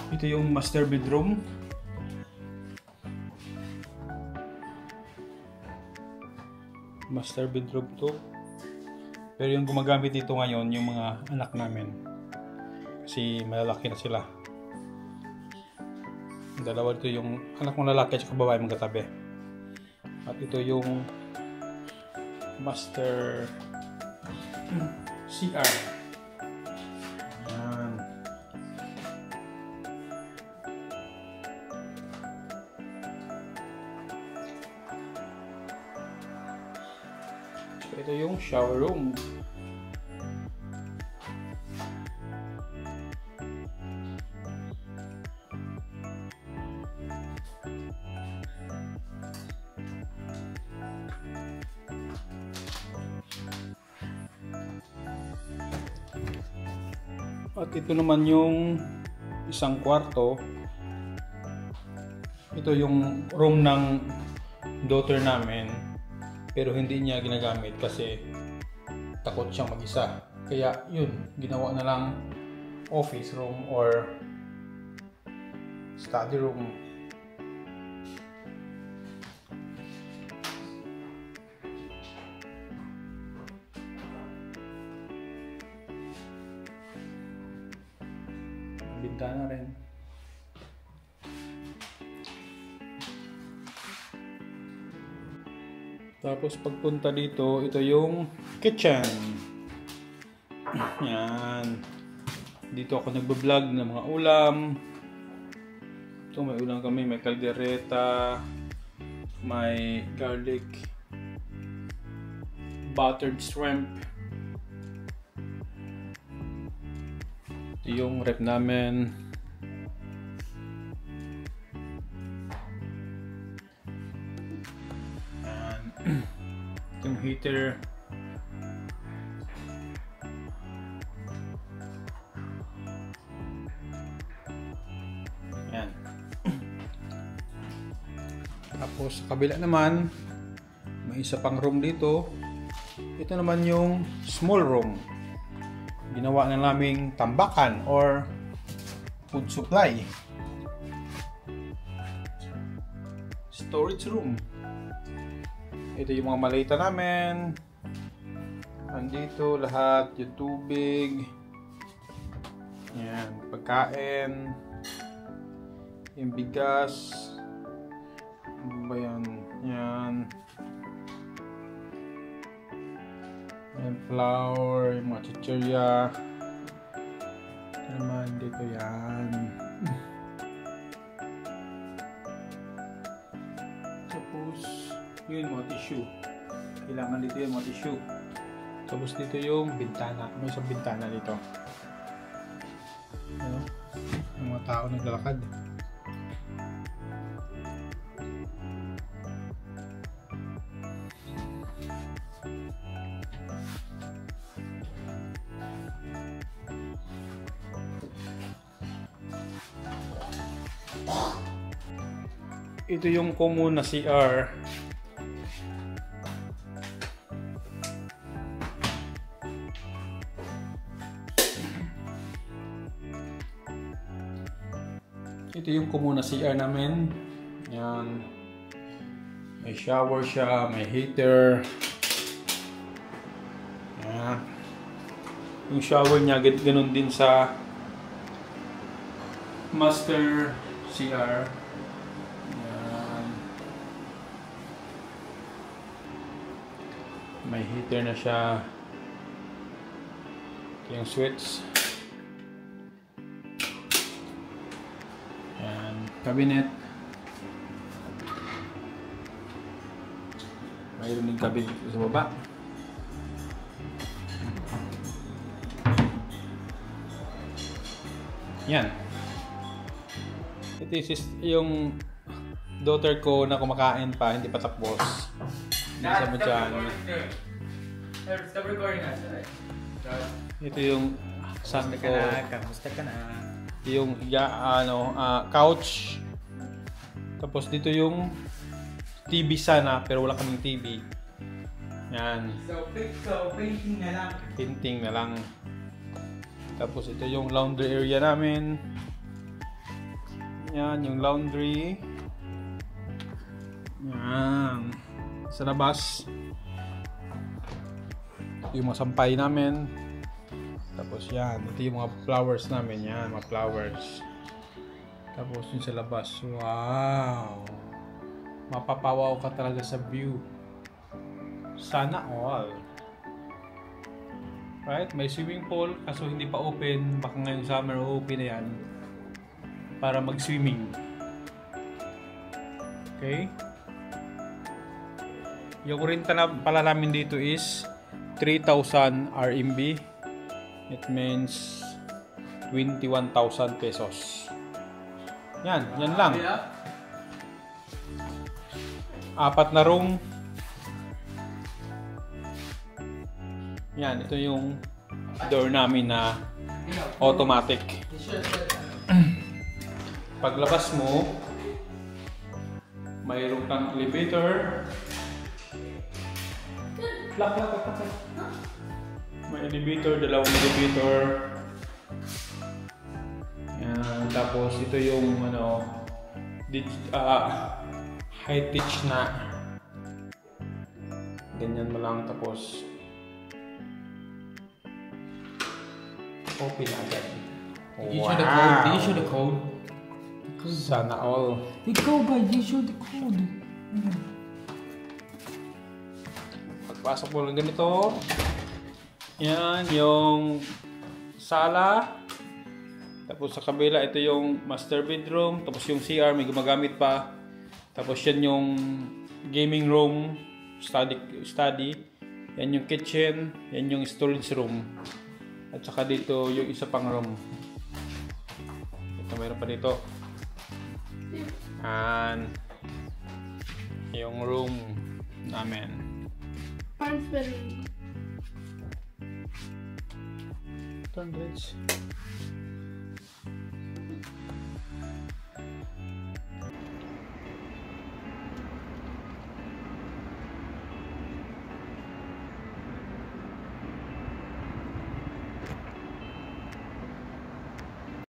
Ito yung master bedroom. Master bedroom to. Pero yung gumagamit dito ngayon, yung mga anak namin. Kasi malalaki na sila. Dalawa dito yung anak kong lalaki at babae magkatabi. At ito yung master CR. Ayan. So, ito yung shower room. At ito naman yung isang kwarto. Ito yung room ng daughter namin. Pero hindi niya ginagamit kasi takot siyang mag-isa. Kaya yun, ginawa na lang office room or study room. Bintana rin. Tapos pagpunta dito, ito yung kitchen. Yan. Dito ako nagbablog ng mga ulam. Ito may ulam kami, may caldereta, may garlic, buttered shrimp. Ito yung rep namin. Ito yung heater. Yan. Tapos sa kabila naman, may isa pang room dito. Ito naman yung small room. Ginawa na naming tambakan or food supply. Storage room. Ito yung mga malita namin. Andito lahat, yung tubig. Yan, pagkain. Yung bigas. Ano ba yan? Yan. Yung flour, yung mga chichirya. Ito naman, dito yan. Tapos, yun mga tissue. Kailangan dito yung mga tissue. Tapos dito yung bintana. May isang bintana dito. Ano? Yung mga tao naglalakad. Ito yung common na CR. Ito yung common na CR namin. Yan. May shower siya, may heater. Yan. Yung shower niya, ganun din sa master CR. May heater na siya. Yung switch. Ayan. Cabinet. Mayroon din cabinet sa baba. Yan. Ito yung daughter ko na kumakain pa, hindi pa tapos. Sama dyan. Stop recording na. Ito yung son ko. Kamusta ka na? Yung couch. Tapos dito yung TV sana, pero wala kaming TV. Yan. So painting na lang. Painting na lang. Tapos ito yung laundry area namin. Yan, yung laundry. Yan. Sa labas. Yung mga sampay namin. Tapos yan, ito yung mga flowers namin. Yan, mga flowers. Tapos yung sa labas. Wow! Mapapawaw ka talaga sa view. Sana all. Right? May swimming pool, kaso hindi pa open. Baka ngayong summer open na yan. Para mag-swimming. Okay? Yung renta na pala namin dito is 3,000 RMB. It means 21,000 pesos. Yan lang. Apat na room. Yan, ito yung door namin na automatic. Paglabas mo, mayroon kang elevator. Lock. May elevator, dalawang elevator. Yan, tapos ito yung high pitch na. Ganyan mo lang, tapos open agad. Did you show the code? Did you show the code? Sana all. Ikaw ba? Did you show the code? Pagpasok mo lang ganito. Yan, yung sala. Tapos sa kabila, ito yung master bedroom. Tapos yung CR, may gumagamit pa. Tapos yan yung gaming room, study. Yan yung kitchen. Yan yung storage room. At saka dito yung isa pang room. Ito, mayroon pa dito. And yung room namin. Turn bridge.